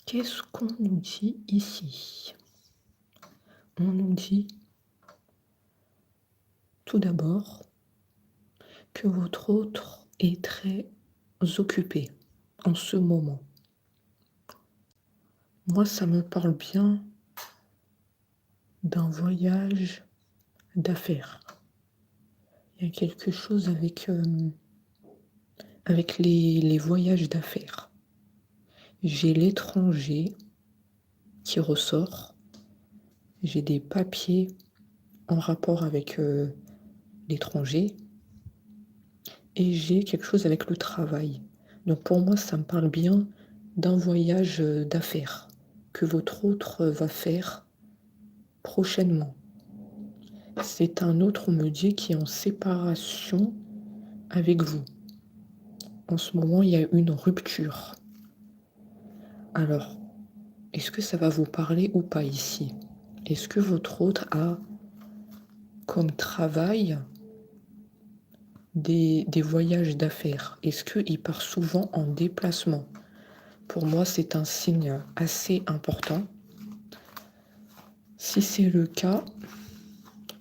Qu'est-ce qu'on nous dit ici? On nous dit tout d'abord que votre autre est très occupé en ce moment. Moi, ça me parle bien d'un voyage d'affaires. Il y a quelque chose avec les voyages d'affaires. J'ai l'étranger qui ressort, j'ai des papiers en rapport avec l'étranger et j'ai quelque chose avec le travail. Donc pour moi, ça me parle bien d'un voyage d'affaires que votre autre va faire prochainement. C'est un autre, on me dit, qui est en séparation avec vous. En ce moment, il y a une rupture. Alors, est-ce que ça va vous parler ou pas ici? Est-ce que votre autre a comme travail des voyages d'affaires? Est-ce qu'il part souvent en déplacement? Pour moi, c'est un signe assez important. Si c'est le cas,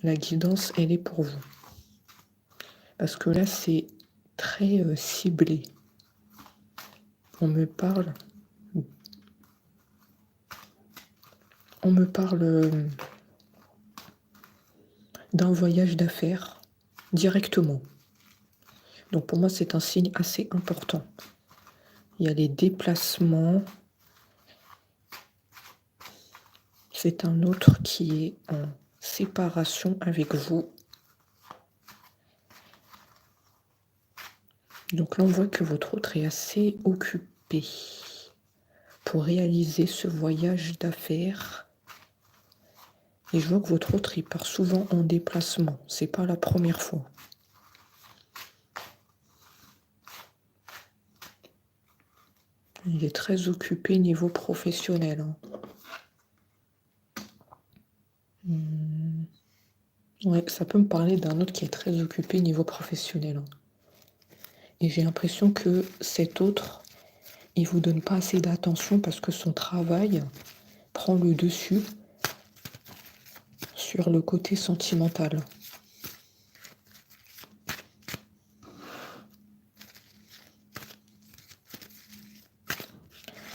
la guidance, elle est pour vous. Parce que là, c'est très ciblé. On me parle d'un voyage d'affaires directement. Donc pour moi, c'est un signe assez important. Il y a les déplacements. C'est un autre qui est en séparation avec vous. Donc là, on voit que votre autre est assez occupé pour réaliser ce voyage d'affaires. Et je vois que votre autre, il part souvent en déplacement. C'est pas la première fois. Il est très occupé niveau professionnel. Ouais, ça peut me parler d'un autre qui est très occupé niveau professionnel. Et j'ai l'impression que cet autre, il vous donne pas assez d'attention parce que son travail prend le dessus sur le côté sentimental.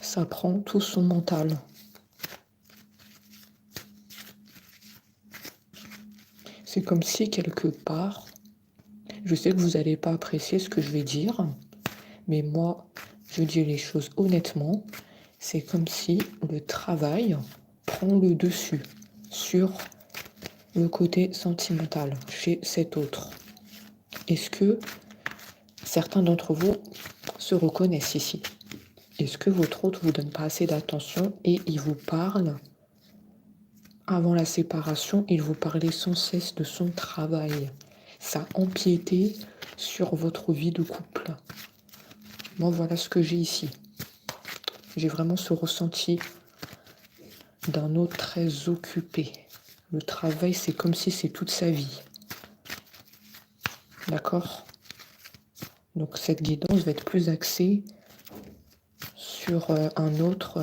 Ça prend tout son mental. C'est comme si quelque part, je sais que vous n'allez pas apprécier ce que je vais dire, mais moi, je dis les choses honnêtement, c'est comme si le travail prend le dessus sur le côté sentimental chez cet autre. Est-ce que certains d'entre vous se reconnaissent ici? Est-ce que votre autre vous donne pas assez d'attention et il vous parle avant la séparation, il vous parlait sans cesse de son travail. Ça empiétait sur votre vie de couple. Moi, voilà ce que j'ai ici. J'ai vraiment ce ressenti d'un autre très occupé. Le travail, c'est comme si c'est toute sa vie. D'accord? Donc cette guidance va être plus axée sur un autre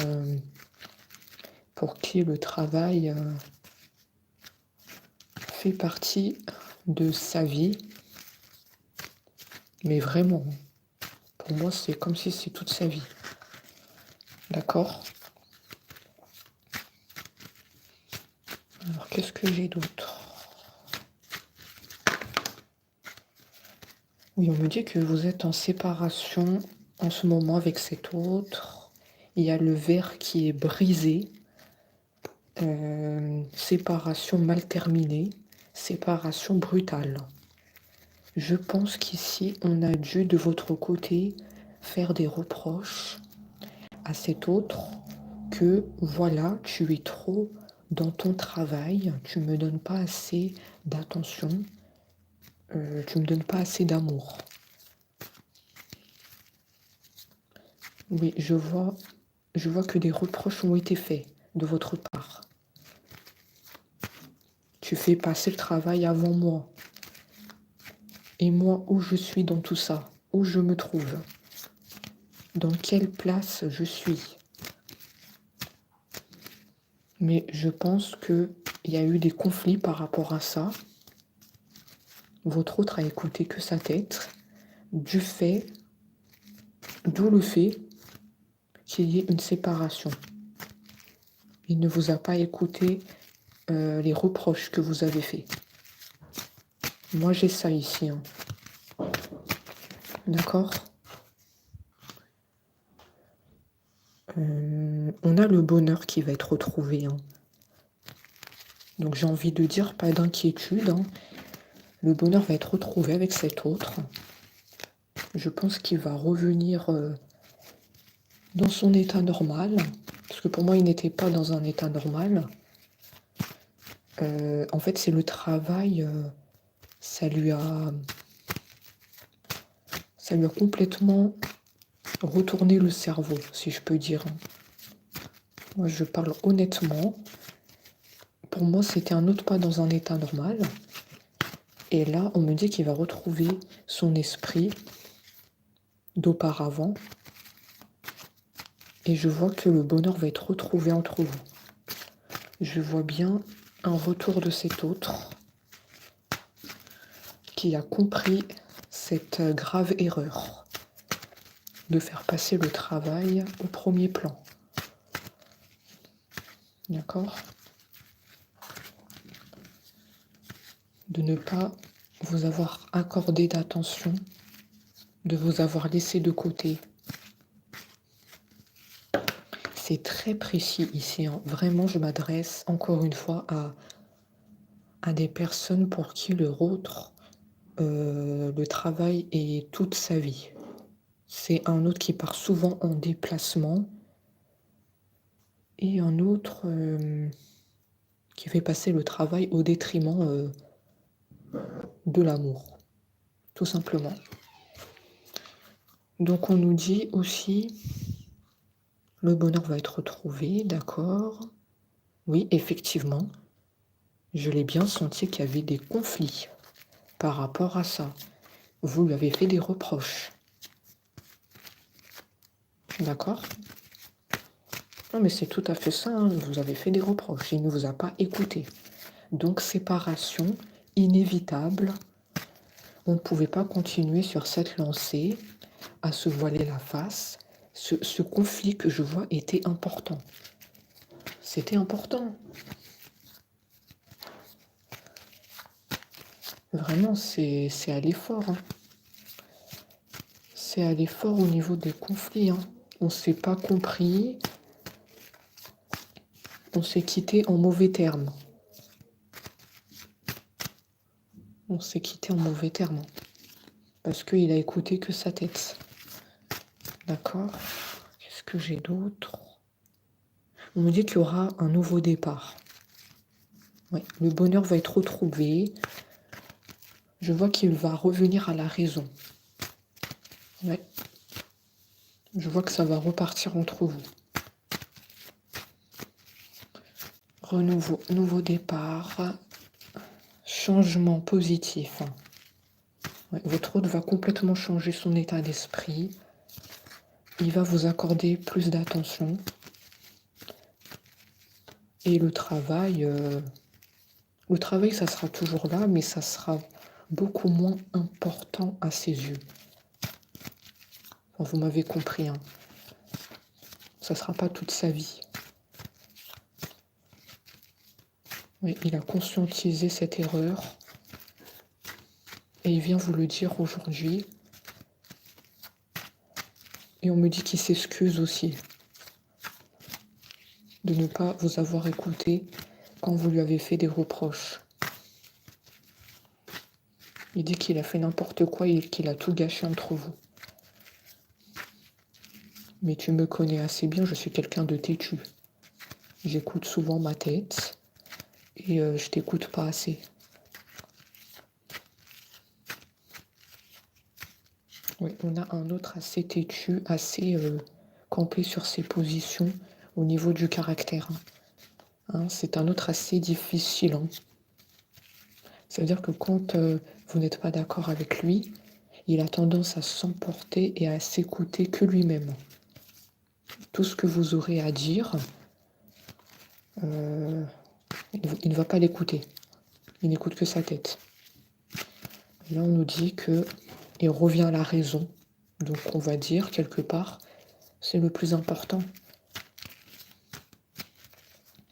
pour qui le travail fait partie de sa vie. Mais vraiment, pour moi, c'est comme si c'est toute sa vie. D'accord? Alors, qu'est-ce que j'ai d'autre? Oui, on me dit que vous êtes en séparation en ce moment avec cet autre. Il y a le verre qui est brisé. Séparation mal terminée. Séparation brutale. Je pense qu'ici, on a dû, de votre côté, faire des reproches à cet autre que, voilà, tu es trop dans ton travail, tu me donnes pas assez d'attention, tu me donnes pas assez d'amour. Oui, je vois que des reproches ont été faits de votre part. Tu fais passer le travail avant moi. Et moi, où je suis dans tout ça? Où je me trouve? Dans quelle place je suis? Mais je pense qu'il y a eu des conflits par rapport à ça. Votre autre a écouté que sa tête, d'où le fait qu'il y ait une séparation. Il ne vous a pas écouté les reproches que vous avez faits. Moi, j'ai ça ici. Hein. D'accord? On a le bonheur qui va être retrouvé. Hein. Donc, j'ai envie de dire, pas d'inquiétude. Hein. Le bonheur va être retrouvé avec cet autre. Je pense qu'il va revenir dans son état normal. Parce que pour moi, il n'était pas dans un état normal. En fait, c'est le travail. Ça lui a complètement retourné le cerveau, si je peux dire. Moi, je parle honnêtement. Pour moi, c'était un autre pas dans un état normal. Et là, on me dit qu'il va retrouver son esprit d'auparavant. Et je vois que le bonheur va être retrouvé entre vous. Je vois bien un retour de cet autre qui a compris cette grave erreur de faire passer le travail au premier plan. D'accord? De ne pas vous avoir accordé d'attention, de vous avoir laissé de côté. C'est très précis ici. Hein. Vraiment, je m'adresse encore une fois à des personnes pour qui le travail est toute sa vie. C'est un autre qui part souvent en déplacement et un autre qui fait passer le travail au détriment de l'amour, tout simplement. Donc on nous dit aussi, le bonheur va être retrouvé, d'accord? Oui, effectivement, je l'ai bien senti qu'il y avait des conflits par rapport à ça. Vous lui avez fait des reproches. D'accord? Non, mais c'est tout à fait ça, hein. Vous avez fait des reproches. Il ne vous a pas écouté. Donc, séparation inévitable. On ne pouvait pas continuer sur cette lancée à se voiler la face. Ce conflit que je vois était important. C'était important. Vraiment, c'est aller fort. Hein. C'est aller fort au niveau des conflits. Hein. On ne s'est pas compris. On s'est quitté en mauvais termes. On s'est quitté en mauvais termes. Parce qu'il a écouté que sa tête. D'accord? Qu'est-ce que j'ai d'autre? On me dit qu'il y aura un nouveau départ. Ouais, le bonheur va être retrouvé. Je vois qu'il va revenir à la raison. Ouais. Je vois que ça va repartir entre vous. Renouveau, nouveau départ. Changement positif. Ouais, votre hôte va complètement changer son état d'esprit. Il va vous accorder plus d'attention. Et le travail, ça sera toujours là, mais ça sera beaucoup moins important à ses yeux. Enfin, vous m'avez compris, hein. Ça ne sera pas toute sa vie. Oui, il a conscientisé cette erreur et il vient vous le dire aujourd'hui. Et on me dit qu'il s'excuse aussi de ne pas vous avoir écouté quand vous lui avez fait des reproches. Il dit qu'il a fait n'importe quoi et qu'il a tout gâché entre vous. Mais tu me connais assez bien, je suis quelqu'un de têtu. J'écoute souvent ma tête et je t'écoute pas assez. Oui, on a un autre assez têtu, assez campé sur ses positions au niveau du caractère. Hein, c'est un autre assez difficile. Hein. Ça veut dire que quand vous n'êtes pas d'accord avec lui, il a tendance à s'emporter et à s'écouter que lui-même. Tout ce que vous aurez à dire, il ne va pas l'écouter. Il n'écoute que sa tête. Et là, on nous dit qu'il revient à la raison. Donc, on va dire, quelque part, c'est le plus important.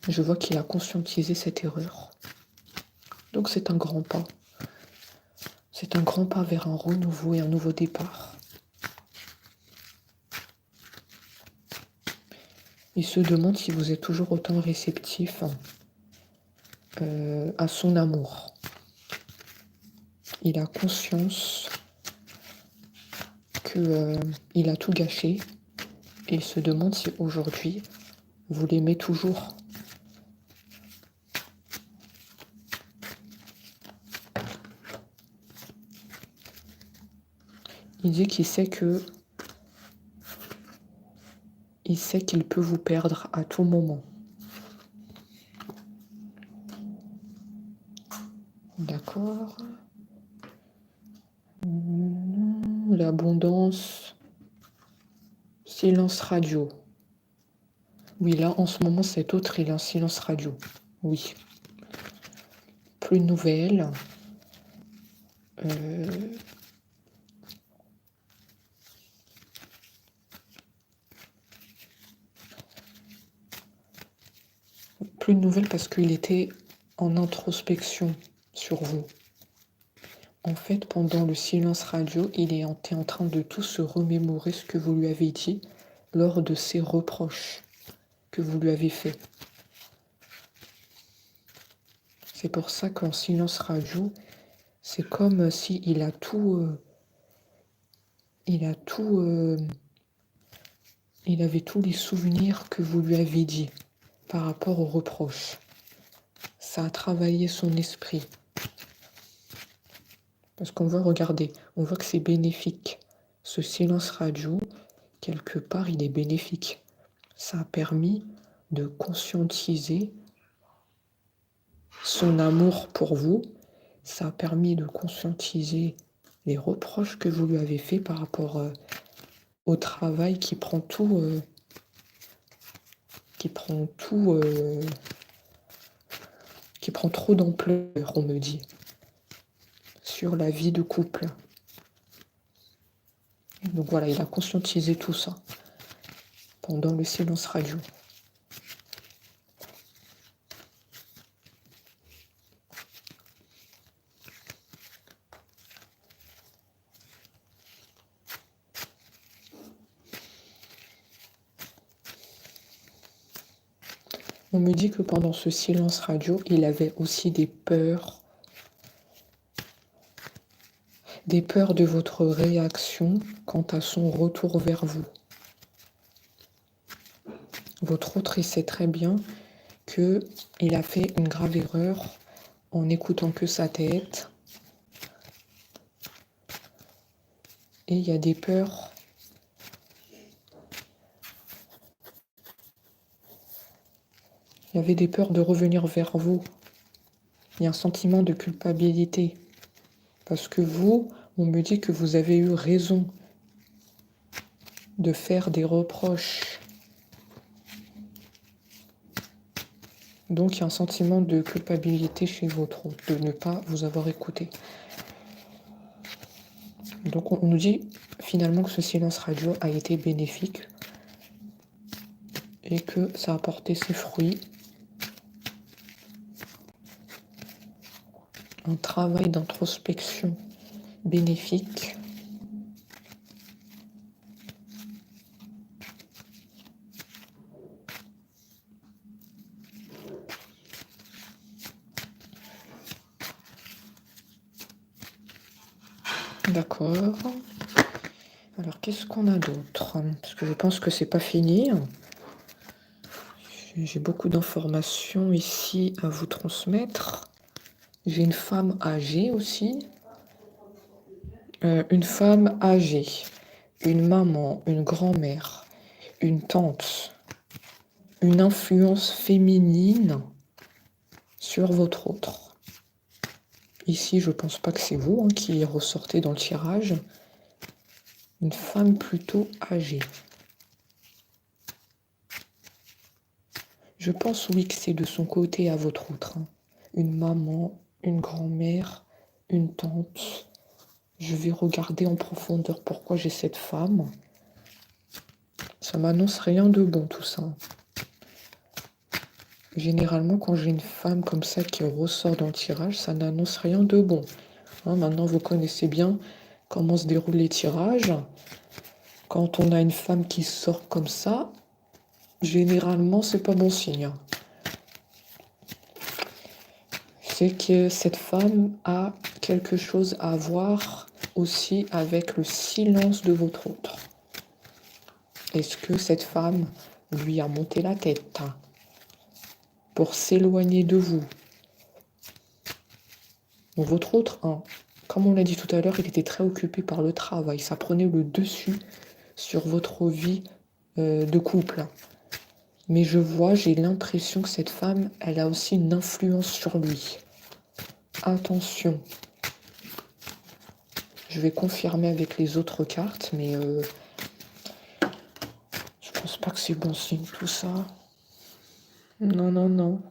Je vois qu'il a conscientisé cette erreur. Donc, c'est un grand pas. C'est un grand pas vers un renouveau et un nouveau départ. Il se demande si vous êtes toujours autant réceptif à son amour. Il a conscience qu'il a tout gâché et il se demande si aujourd'hui vous l'aimez toujours. Il dit qu'il sait qu'il peut vous perdre à tout moment. D'accord. L'abondance. Silence radio. Oui, là, en ce moment, cet autre, il est en silence radio. Oui. Plus de nouvelles. Plus de nouvelles parce qu'il était en introspection sur vous. En fait, pendant le silence radio, il était en train de tout se remémorer ce que vous lui avez dit lors de ses reproches que vous lui avez faits. C'est pour ça qu'en silence radio, c'est comme si il avait tous les souvenirs que vous lui avez dit par rapport aux reproches. Ça a travaillé son esprit. Parce qu'on va regarder, on voit que c'est bénéfique. Ce silence radio, quelque part, il est bénéfique. Ça a permis de conscientiser son amour pour vous. Ça a permis de conscientiser les reproches que vous lui avez faits par rapport au travail qui prend trop d'ampleur, on me dit, sur la vie de couple. Donc voilà, il a conscientisé tout ça pendant le silence radio. On me dit que pendant ce silence radio, il avait aussi des peurs de votre réaction quant à son retour vers vous. Votre autre, il sait très bien qu'il a fait une grave erreur en n'écoutant que sa tête. Et il y a des peurs. Il y avait des peurs de revenir vers vous. Il y a un sentiment de culpabilité. Parce que vous, on me dit que vous avez eu raison de faire des reproches. Donc, il y a un sentiment de culpabilité chez votre autre, de ne pas vous avoir écouté. Donc, on nous dit finalement que ce silence radio a été bénéfique et que ça a porté ses fruits. Un travail d'introspection bénéfique. D'accord. Alors, qu'est-ce qu'on a d'autre? Parce que je pense que c'est pas fini. J'ai beaucoup d'informations ici à vous transmettre. J'ai une femme âgée aussi. Une femme âgée. Une maman, une grand-mère, une tante. Une influence féminine sur votre autre. Ici, je pense pas que c'est vous qui ressortez dans le tirage. Une femme plutôt âgée. Je pense, oui, que c'est de son côté à votre autre, hein. Une maman, une grand-mère, une tante. Je vais regarder en profondeur pourquoi j'ai cette femme. Ça m'annonce rien de bon, tout ça. Généralement, quand j'ai une femme comme ça qui ressort dans le tirage, ça n'annonce rien de bon. Hein, maintenant, vous connaissez bien comment se déroulent les tirages. Quand on a une femme qui sort comme ça, généralement, c'est pas bon signe. C'est que cette femme a quelque chose à voir aussi avec le silence de votre autre. Est-ce que cette femme lui a monté la tête pour s'éloigner de vous? Donc votre autre, hein, comme on l'a dit tout à l'heure, il était très occupé par le travail. Ça prenait le dessus sur votre vie de couple. Mais je vois, j'ai l'impression que cette femme, elle a aussi une influence sur lui. Attention. Je vais confirmer avec les autres cartes, mais je pense pas que c'est bon signe tout ça. Non, non, non.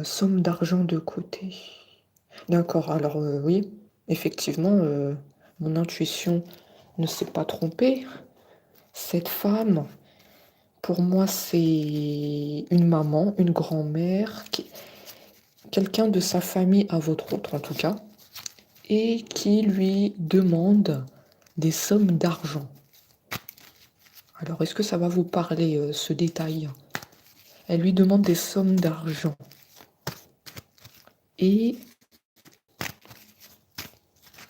Somme d'argent de côté. D'accord, alors oui, effectivement, mon intuition ne s'est pas trompée. Cette femme, pour moi, c'est une maman, une grand-mère, quelqu'un de sa famille à votre autre en tout cas, et qui lui demande des sommes d'argent. Alors, est-ce que ça va vous parler, ce détail? Elle lui demande des sommes d'argent. Et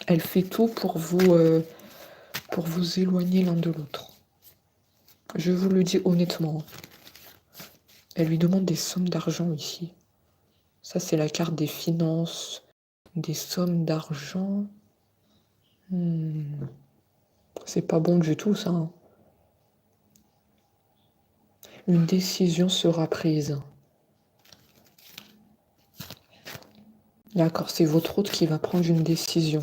elle fait tout pour vous éloigner l'un de l'autre. Je vous le dis honnêtement. Elle lui demande des sommes d'argent ici. Ça, c'est la carte des finances. Des sommes d'argent. C'est pas bon du tout, ça. Hein. Une décision sera prise. D'accord, c'est votre autre qui va prendre une décision.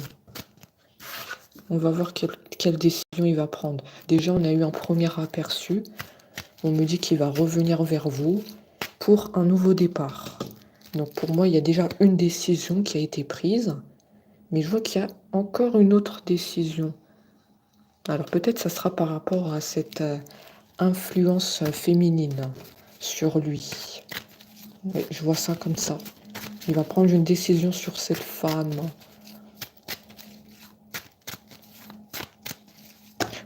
On va voir quelle décision il va prendre. Déjà, on a eu un premier aperçu. On me dit qu'il va revenir vers vous pour un nouveau départ. Donc pour moi, il y a déjà une décision qui a été prise. Mais je vois qu'il y a encore une autre décision. Alors peut-être ça sera par rapport à cette influence féminine sur lui. Oui, je vois ça comme ça. Il va prendre une décision sur cette femme.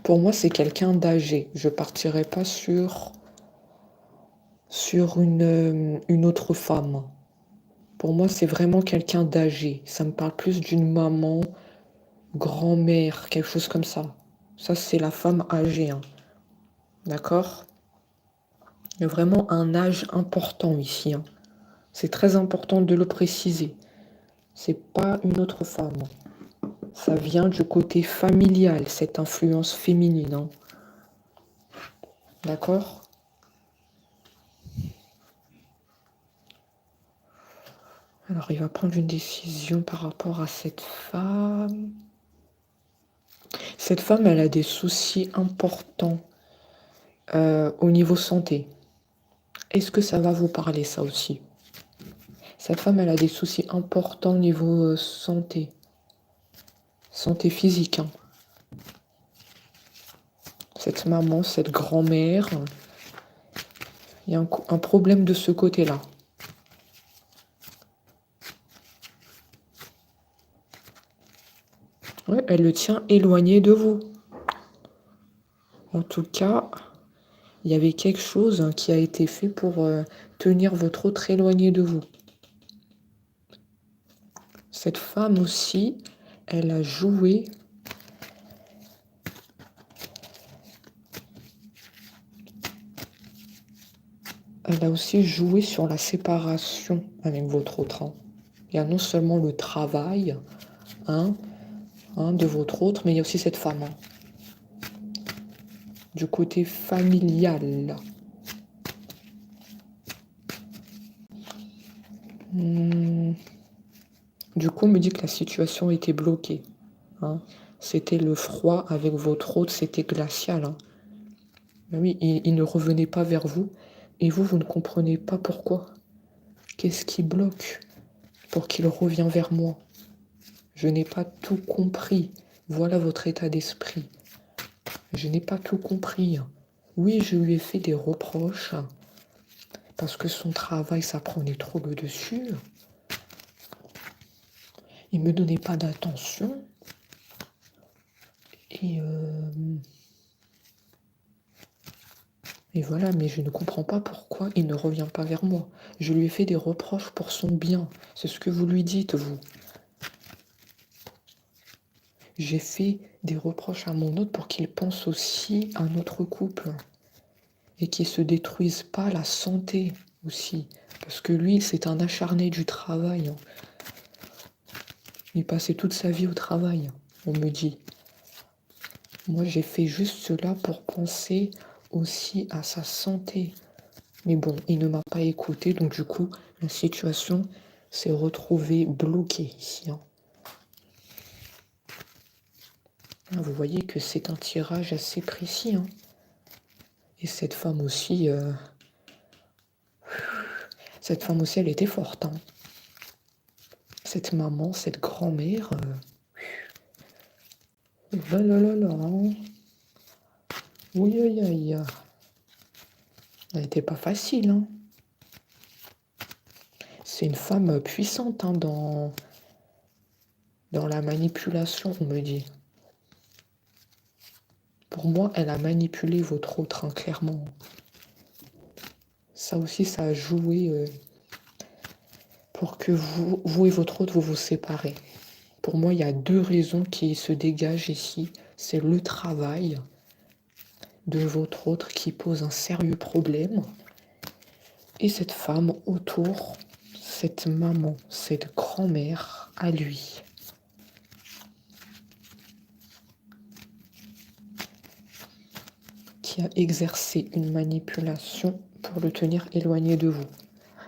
Pour moi, c'est quelqu'un d'âgé. Je partirai pas sur une autre femme. Pour moi, c'est vraiment quelqu'un d'âgé. Ça me parle plus d'une maman, grand-mère, quelque chose comme ça. Ça, c'est la femme âgée. Hein. D'accord? Il y a vraiment un âge important ici. Hein. C'est très important de le préciser. C'est pas une autre femme. Ça vient du côté familial, cette influence féminine. Hein. D'accord? Alors, il va prendre une décision par rapport à cette femme. Cette femme, elle a des soucis importants au niveau santé. Est-ce que ça va vous parler, ça aussi? Cette femme, elle a des soucis importants au niveau santé. Santé physique. Hein. Cette maman, cette grand-mère, il y a un problème de ce côté-là. Ouais, elle le tient éloigné de vous. En tout cas, il y avait quelque chose qui a été fait pour tenir votre autre éloigné de vous. Cette femme aussi, elle a joué. Elle a aussi joué sur la séparation avec votre autre. Hein. Il y a non seulement le travail de votre autre, mais il y a aussi cette femme. Hein. Du côté familial. Du coup, on me dit que la situation était bloquée. Hein. C'était le froid avec votre autre, c'était glacial. Hein. Ben oui, il ne revenait pas vers vous. Et vous ne comprenez pas pourquoi. Qu'est-ce qui bloque pour qu'il revienne vers moi? Je n'ai pas tout compris. Voilà votre état d'esprit. Je n'ai pas tout compris. Oui, je lui ai fait des reproches parce que son travail, ça prenait trop le dessus. Il ne me donnait pas d'attention. Et voilà, mais je ne comprends pas pourquoi il ne revient pas vers moi. Je lui ai fait des reproches pour son bien. C'est ce que vous lui dites, vous. J'ai fait des reproches à mon autre pour qu'il pense aussi à notre couple. Et qu'il ne se détruise pas la santé aussi. Parce que lui, c'est un acharné du travail. Il passait toute sa vie au travail, on me dit. Moi, j'ai fait juste cela pour penser aussi à sa santé. Mais bon, il ne m'a pas écouté, donc du coup, la situation s'est retrouvée bloquée ici. Hein. Vous voyez que c'est un tirage assez précis. Hein. Et cette femme aussi, elle était forte. Hein. Cette maman, cette grand-mère, là là là là. Oui, aïe, aïe. Elle n'était pas facile. Hein. C'est une femme puissante hein, dans la manipulation, on me dit. Pour moi, elle a manipulé votre autre, hein, clairement. Ça aussi, ça a joué pour que vous et votre autre, vous vous séparez. Pour moi, il y a deux raisons qui se dégagent ici. C'est le travail de votre autre qui pose un sérieux problème. Et cette femme autour, cette maman, cette grand-mère à lui. Qui a exercé une manipulation pour le tenir éloigné de vous.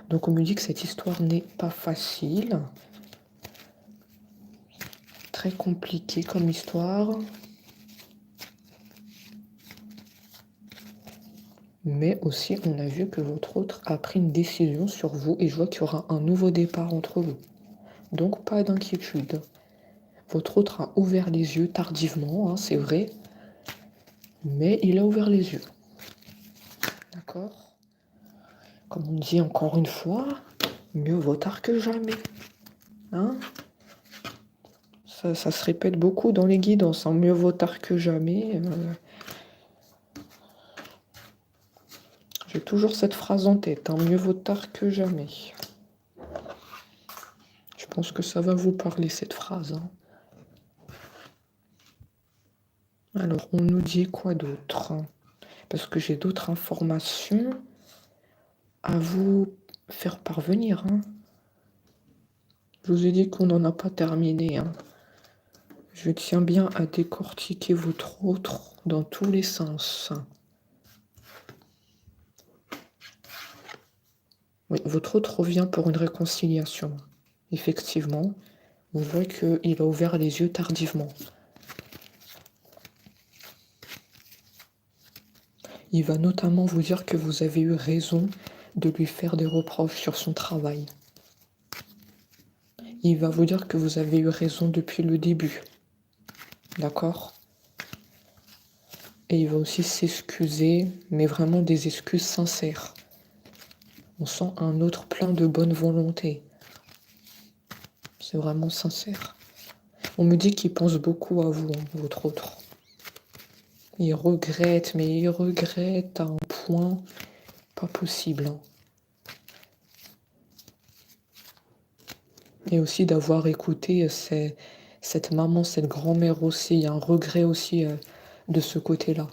Donc on me dit que cette histoire n'est pas facile. Très compliquée comme histoire. Mais aussi, on a vu que votre autre a pris une décision sur vous et je vois qu'il y aura un nouveau départ entre vous. Donc, pas d'inquiétude. Votre autre a ouvert les yeux tardivement, hein, c'est vrai. Mais il a ouvert les yeux. D'accord? Comme on dit encore une fois, mieux vaut tard que jamais. Hein? Ça se répète beaucoup dans les guidances, hein, mieux vaut tard que jamais. J'ai toujours cette phrase en tête, hein, mieux vaut tard que jamais. Je pense que ça va vous parler, cette phrase. Hein. Alors, on nous dit quoi d'autre? Parce que j'ai d'autres informations à vous faire parvenir. Hein. Je vous ai dit qu'on n'en a pas terminé. Hein. Je tiens bien à décortiquer votre autre dans tous les sens. Oui, votre autre revient pour une réconciliation. Effectivement, vous voyez qu'il a ouvert les yeux tardivement. Il va notamment vous dire que vous avez eu raison de lui faire des reproches sur son travail. Il va vous dire que vous avez eu raison depuis le début. D'accord? Et il va aussi s'excuser, mais vraiment des excuses sincères. On sent un autre plein de bonne volonté. C'est vraiment sincère. On me dit qu'il pense beaucoup à vous, hein, votre autre. Il regrette, mais il regrette à un point pas possible. Hein. Et aussi d'avoir écouté cette maman, cette grand-mère aussi. Il y a un regret aussi de ce côté-là.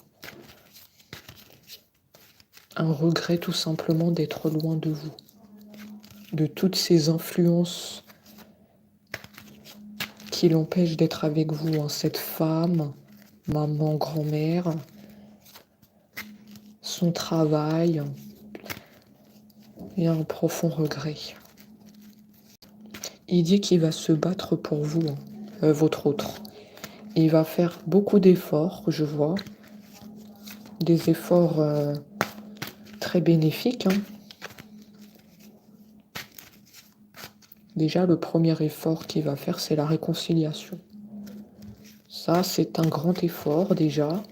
Un regret tout simplement d'être loin de vous. De toutes ces influences qui l'empêchent d'être avec vous. Hein. Cette femme, maman, grand-mère, son travail. Il y a un profond regret. Il dit qu'il va se battre pour vous, hein, votre autre. il va faire beaucoup d'efforts, je vois. Des efforts très bénéfiques, hein. Déjà, le premier effort qu'il va faire, c'est la réconciliation. Ça, c'est un grand effort déjà,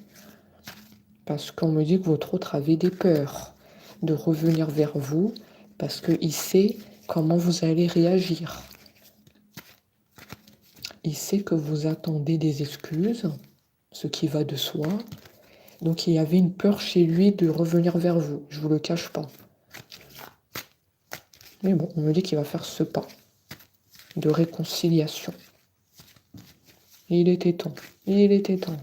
parce qu'on me dit que votre autre avait des peurs de revenir vers vous, parce qu'il sait comment vous allez réagir. Il sait que vous attendez des excuses, ce qui va de soi. Donc il y avait une peur chez lui de revenir vers vous, je ne vous le cache pas. Mais bon, on me dit qu'il va faire ce pas de réconciliation. Et il était temps, il était temps.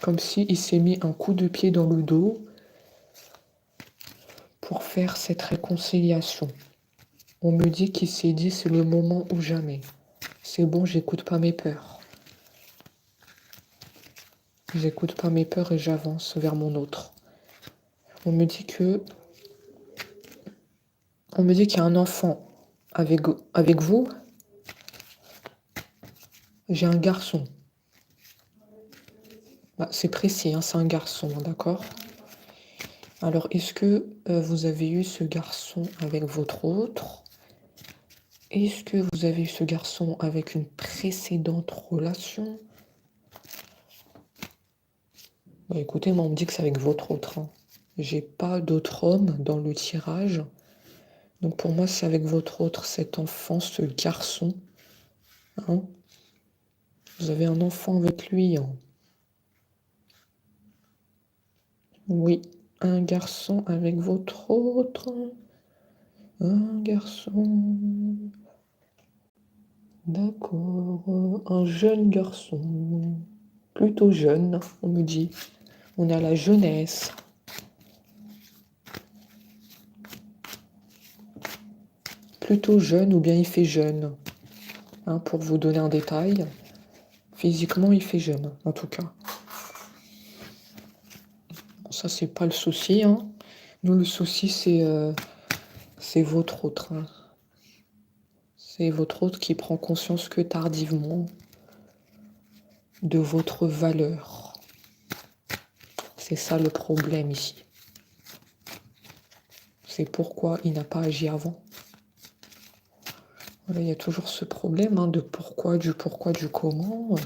Comme s'il s'est mis un coup de pied dans le dos pour faire cette réconciliation. On me dit qu'il s'est dit c'est le moment ou jamais. C'est bon, j'écoute pas mes peurs. J'écoute pas mes peurs et j'avance vers mon autre. On me dit qu'il y a un enfant avec vous. J'ai un garçon. Bah, c'est précis, hein, c'est un garçon, d'accord? Alors, est-ce que vous avez eu ce garçon avec votre autre? Est-ce que vous avez eu ce garçon avec une précédente relation? Bah, écoutez, moi, on me dit que c'est avec votre autre, hein. J'ai pas d'autre homme dans le tirage. Donc, pour moi, c'est avec votre autre, cet enfant, ce garçon. Hein? Vous avez un enfant avec lui, hein. Oui, un garçon avec votre autre. Un garçon. D'accord. Un jeune garçon. Plutôt jeune, on me dit. On est à la jeunesse. Plutôt jeune ou bien il fait jeune. Hein, pour vous donner un détail. Physiquement, il fait jeune, en tout cas. Bon, ça, c'est pas le souci, hein. Nous, le souci, c'est votre autre, hein. C'est votre autre qui prend conscience que tardivement de votre valeur. C'est ça le problème ici. C'est pourquoi il n'a pas agi avant. Voilà, il y a toujours ce problème, hein, de pourquoi, du comment.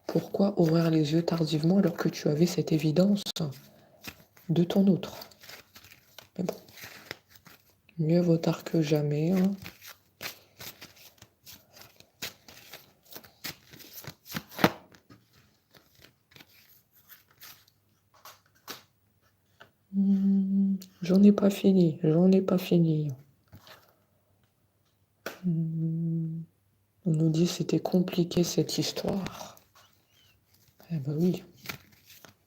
Pourquoi ouvrir les yeux tardivement alors que tu avais cette évidence de ton autre? Mais bon, mieux vaut tard que jamais, hein. J'en ai pas fini, j'en ai pas fini. On nous dit que c'était compliqué cette histoire. Eh ben oui.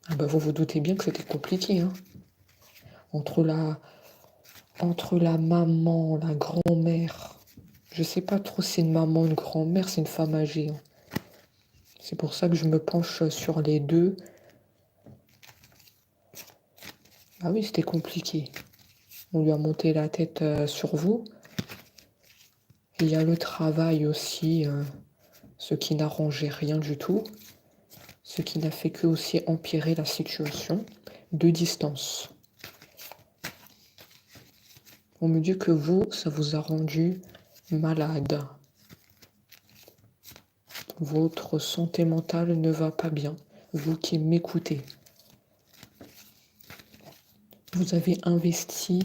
Ah ben vous vous doutez bien que c'était compliqué, hein. Entre la maman, la grand-mère. Je sais pas trop si c'est une maman ou une grand-mère, c'est une femme âgée, hein. C'est pour ça que je me penche sur les deux. Ah oui, c'était compliqué. On lui a monté la tête sur vous. Et il y a le travail aussi, ce qui n'arrangeait rien du tout. Ce qui n'a fait que aussi empirer la situation de distance. On me dit que vous, ça vous a rendu malade. Votre santé mentale ne va pas bien. Vous qui m'écoutez. Vous avez investi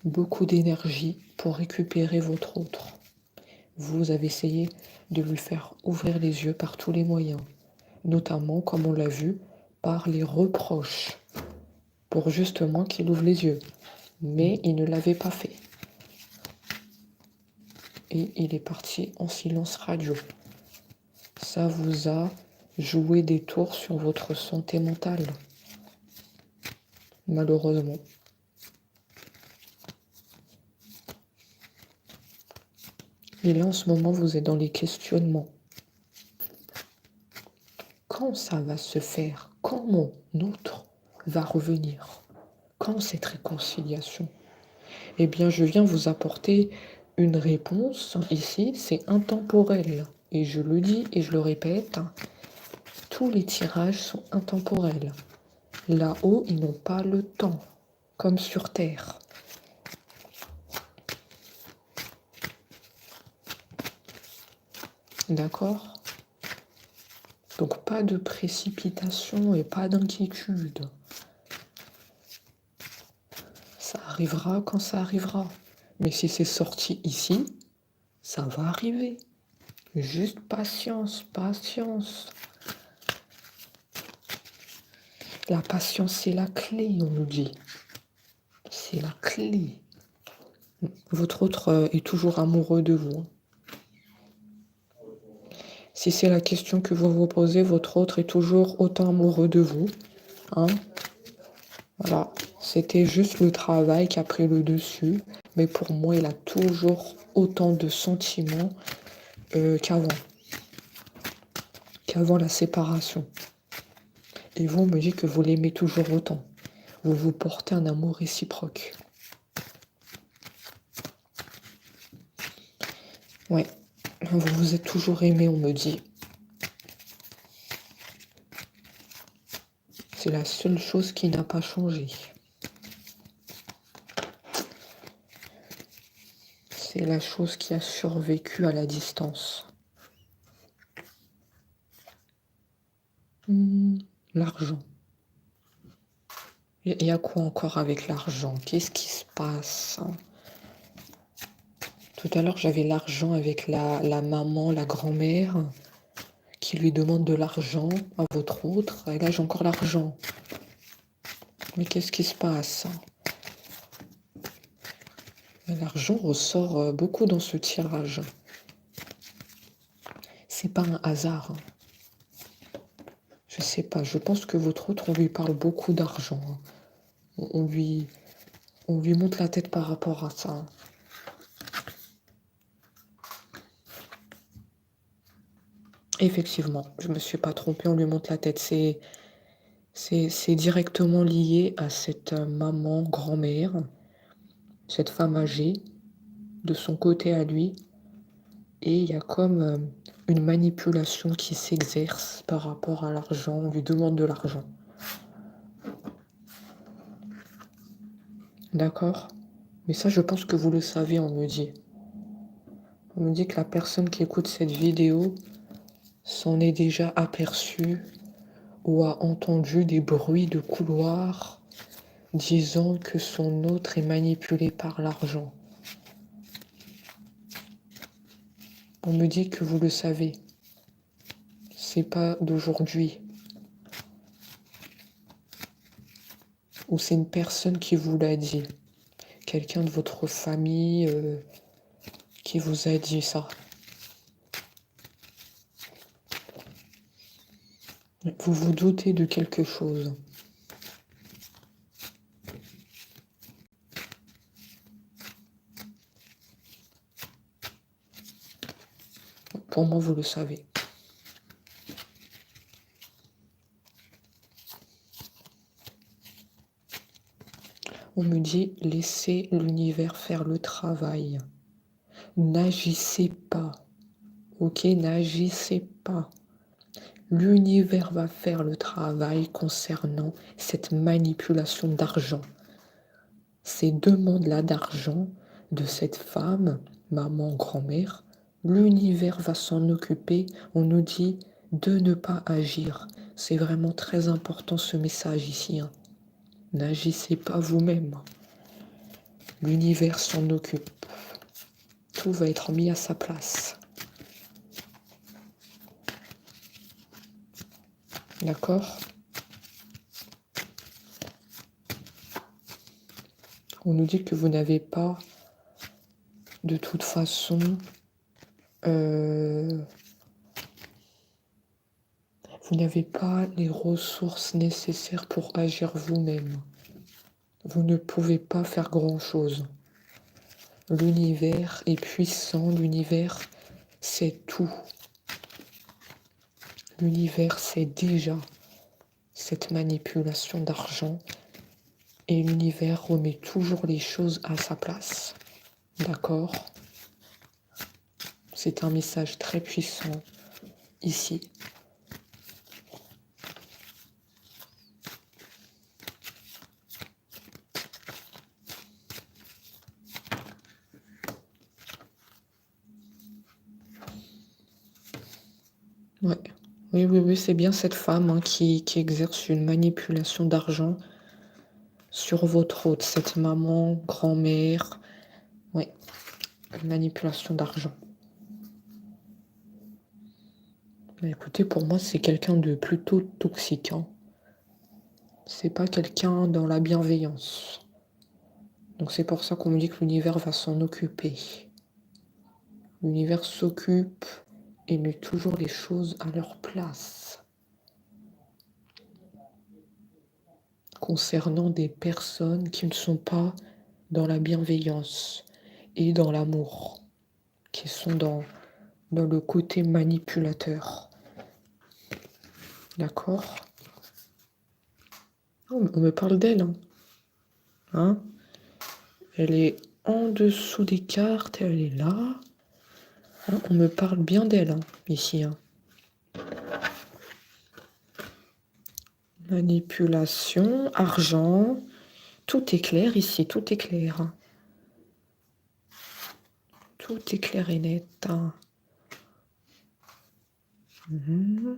beaucoup d'énergie pour récupérer votre autre. Vous avez essayé de lui faire ouvrir les yeux par tous les moyens, notamment, comme on l'a vu, par les reproches, pour justement qu'il ouvre les yeux. Mais il ne l'avait pas fait. Et il est parti en silence radio. Ça vous a joué des tours sur votre santé mentale, malheureusement. Et là, en ce moment, vous êtes dans les questionnements. Quand ça va se faire? Quand mon autre va revenir? Quand cette réconciliation? Eh bien, je viens vous apporter une réponse ici, c'est intemporel. Et je le dis et je le répète, tous les tirages sont intemporels. Là-haut, ils n'ont pas le temps, comme sur Terre. D'accord? Donc pas de précipitation et pas d'inquiétude. Ça arrivera quand ça arrivera. Mais si c'est sorti ici, ça va arriver. Juste patience, patience. La patience, c'est la clé, on nous dit. C'est la clé. Votre autre est toujours amoureux de vous. Si c'est la question que vous vous posez, votre autre est toujours autant amoureux de vous. Hein? Voilà. C'était juste le travail qui a pris le dessus. Mais pour moi, il a toujours autant de sentiments qu'avant. Qu'avant la séparation. Et vous, on me dit que vous l'aimez toujours autant. Vous vous portez un amour réciproque. Ouais. Vous vous êtes toujours aimé, on me dit. C'est la seule chose qui n'a pas changé. C'est la chose qui a survécu à la distance. L'argent. Il y a quoi encore avec l'argent? Qu'est-ce qui se passe? Tout à l'heure, j'avais l'argent avec la maman, la grand-mère, qui lui demande de l'argent à votre autre. Et là, j'ai encore l'argent. Mais qu'est-ce qui se passe? L'argent ressort beaucoup dans ce tirage. C'est pas un hasard. Je sais pas, je pense que votre autre, on lui parle beaucoup d'argent. On lui monte la tête par rapport à ça. Effectivement, je me suis pas trompée, on lui monte la tête. C'est directement lié à cette maman, grand-mère, cette femme âgée, de son côté à lui. Et il y a comme une manipulation qui s'exerce par rapport à l'argent. On lui demande de l'argent. D'accord? Mais ça, je pense que vous le savez, on me dit. On me dit que la personne qui écoute cette vidéo s'en est déjà aperçue ou a entendu des bruits de couloir disant que son autre est manipulé par l'argent. On me dit que vous le savez. C'est pas d'aujourd'hui. Ou c'est une personne qui vous l'a dit. Quelqu'un de votre famille qui vous a dit ça. Vous vous doutez de quelque chose. Pour moi, vous le savez. On me dit, laissez l'univers faire le travail. N'agissez pas. Ok, n'agissez pas. L'univers va faire le travail concernant cette manipulation d'argent. Ces demandes-là d'argent de cette femme, maman, grand-mère, l'univers va s'en occuper. On nous dit de ne pas agir. C'est vraiment très important ce message ici. Hein. N'agissez pas vous-même. L'univers s'en occupe. Tout va être mis à sa place. D'accord? On nous dit que vous n'avez pas, de toute façon, vous n'avez pas les ressources nécessaires pour agir vous-même. Vous ne pouvez pas faire grand-chose. L'univers est puissant, l'univers sait tout. L'univers sait déjà cette manipulation d'argent et l'univers remet toujours les choses à sa place. D'accord? C'est un message très puissant ici. Ouais. Oui, oui, oui, c'est bien cette femme hein, qui exerce une manipulation d'argent sur votre hôte, cette maman, grand-mère. Oui, manipulation d'argent. Écoutez, pour moi, c'est quelqu'un de plutôt toxique. Hein. C'est pas quelqu'un dans la bienveillance. Donc c'est pour ça qu'on me dit que l'univers va s'en occuper. L'univers s'occupe et met toujours les choses à leur place. Concernant des personnes qui ne sont pas dans la bienveillance et dans l'amour, qui sont dans le côté manipulateur. D'accord? Oh, on me parle d'elle. Hein? Elle est en dessous des cartes, elle est là. Hein, on me parle bien d'elle, hein, ici. Hein. Manipulation, argent. Tout est clair ici, tout est clair. Hein. Tout est clair et net. Hein. Mhm.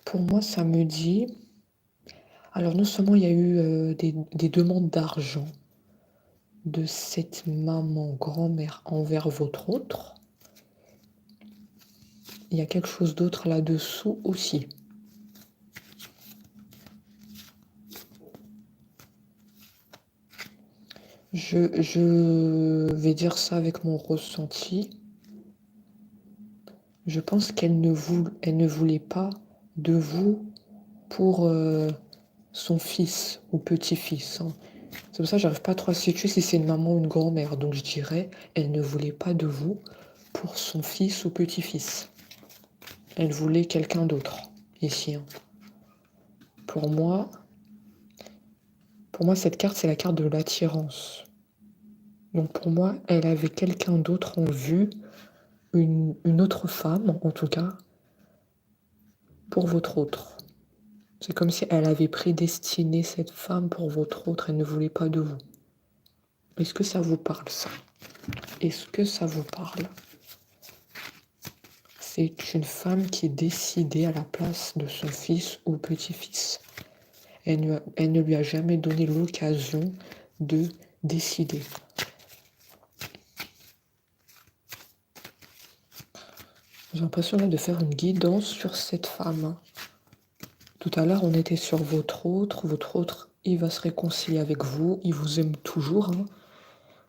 Pour moi, ça me dit... Alors, non seulement il y a eu des demandes d'argent de cette maman, grand-mère envers votre autre, il y a quelque chose d'autre là-dessous aussi. Je vais dire ça avec mon ressenti. Je pense qu'elle ne voulait pas de vous pour son fils ou petit-fils. Hein. C'est pour ça que j'arrive pas trop à situer si c'est une maman ou une grand-mère. Donc je dirais, elle ne voulait pas de vous pour son fils ou petit-fils. Elle voulait quelqu'un d'autre, ici. Hein. Pour moi, cette carte, c'est la carte de l'attirance. Donc pour moi, elle avait quelqu'un d'autre en vue, une autre femme, en tout cas, pour votre autre. C'est comme si elle avait prédestiné cette femme pour votre autre, elle ne voulait pas de vous. Est-ce que ça vous parle, ça? Est-ce que ça vous parle? C'est une femme qui est décidée à la place de son fils ou petit-fils. Elle ne lui a jamais donné l'occasion de décider. J'ai l'impression là de faire une guidance sur cette femme. Tout à l'heure, on était sur votre autre. Votre autre, il va se réconcilier avec vous. Il vous aime toujours. Hein.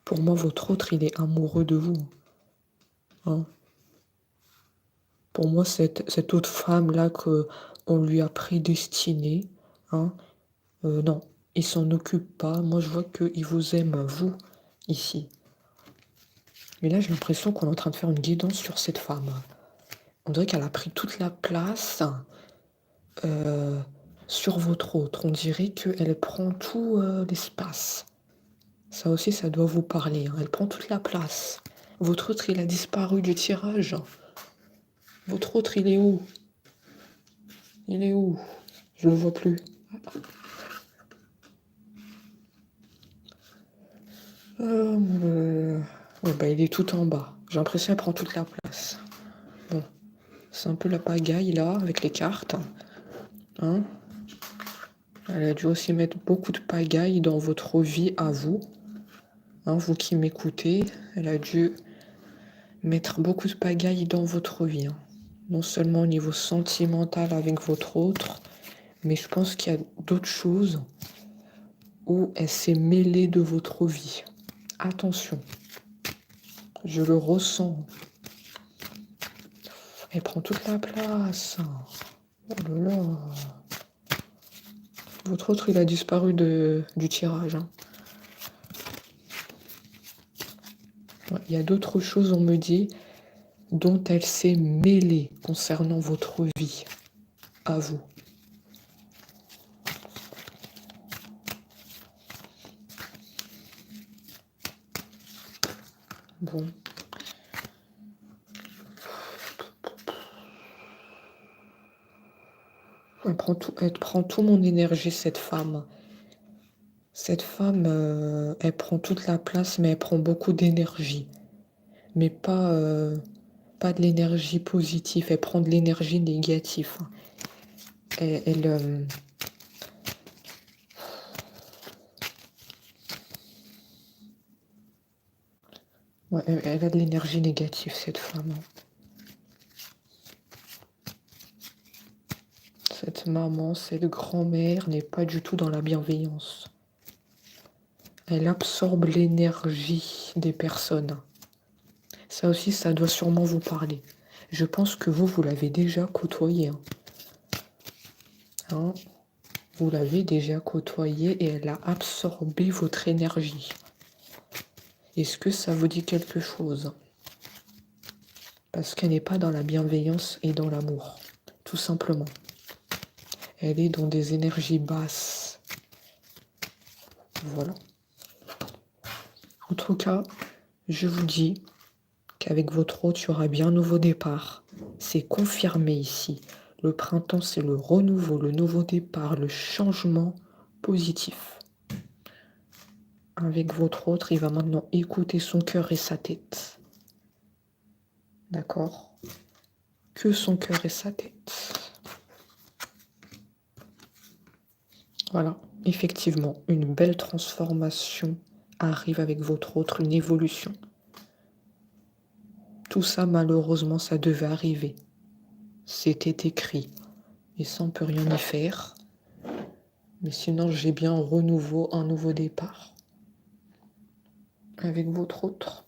Pour moi, votre autre, il est amoureux de vous. Hein. Pour moi, cette autre femme-là qu'on lui a prédestinée, hein, non, il s'en occupe pas. Moi, je vois qu'il vous aime, vous, ici. Mais là, j'ai l'impression qu'on est en train de faire une guidance sur cette femme. On dirait qu'elle a pris toute la place sur votre autre. On dirait qu'elle prend tout l'espace. Ça aussi, ça doit vous parler. Hein. Elle prend toute la place. Votre autre, il a disparu du tirage. Votre autre, il est où? Il est où? Je le vois plus. Ouais, bah, il est tout en bas. J'ai l'impression qu'elle prend toute la place. Bon, c'est un peu la pagaille là, avec les cartes. Hein? Elle a dû aussi mettre beaucoup de pagaille dans votre vie à vous. Hein, vous qui m'écoutez, elle a dû mettre beaucoup de pagaille dans votre vie. Hein. Non seulement au niveau sentimental avec votre autre, mais je pense qu'il y a d'autres choses où elle s'est mêlée de votre vie. Attention, je le ressens. Elle prend toute la place. Oh là là. Votre autre, il a disparu du tirage. Hein. Ouais, il y a d'autres choses, on me dit. dont elle s'est mêlée concernant votre vie à vous. Bon. Elle prend tout mon énergie, cette femme. Cette femme, elle prend toute la place, mais elle prend beaucoup d'énergie. Mais pas de l'énergie positive, elle prend de l'énergie négative. Ouais, elle a de l'énergie négative, cette femme. Cette maman, cette grand-mère n'est pas du tout dans la bienveillance. Elle absorbe l'énergie des personnes. Ça aussi, ça doit sûrement vous parler. Je pense que vous l'avez déjà côtoyé. Hein, vous l'avez déjà côtoyé et elle a absorbé votre énergie. Est-ce que ça vous dit quelque chose? Parce qu'elle n'est pas dans la bienveillance et dans l'amour, tout simplement. Elle est dans des énergies basses. Voilà. En tout cas, je vous dis qu'avec votre hôte, il y aura bien un nouveau départ. C'est confirmé ici. Le printemps, c'est le renouveau, le nouveau départ, le changement positif. Avec votre autre, il va maintenant écouter son cœur et sa tête. D'accord? Que son cœur et sa tête. Voilà, effectivement, une belle transformation arrive avec votre autre, une évolution. Tout ça, malheureusement, ça devait arriver. C'était écrit. Et ça, on peut rien y faire. Mais sinon, j'ai bien un renouveau, un nouveau départ. Avec votre autre.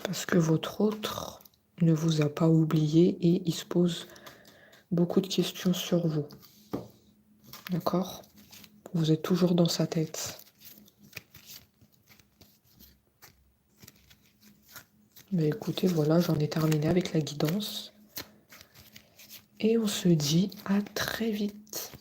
Parce que votre autre ne vous a pas oublié et il se pose beaucoup de questions sur vous. D'accord? Vous êtes toujours dans sa tête. Mais écoutez, voilà, j'en ai terminé avec la guidance. Et on se dit à très vite.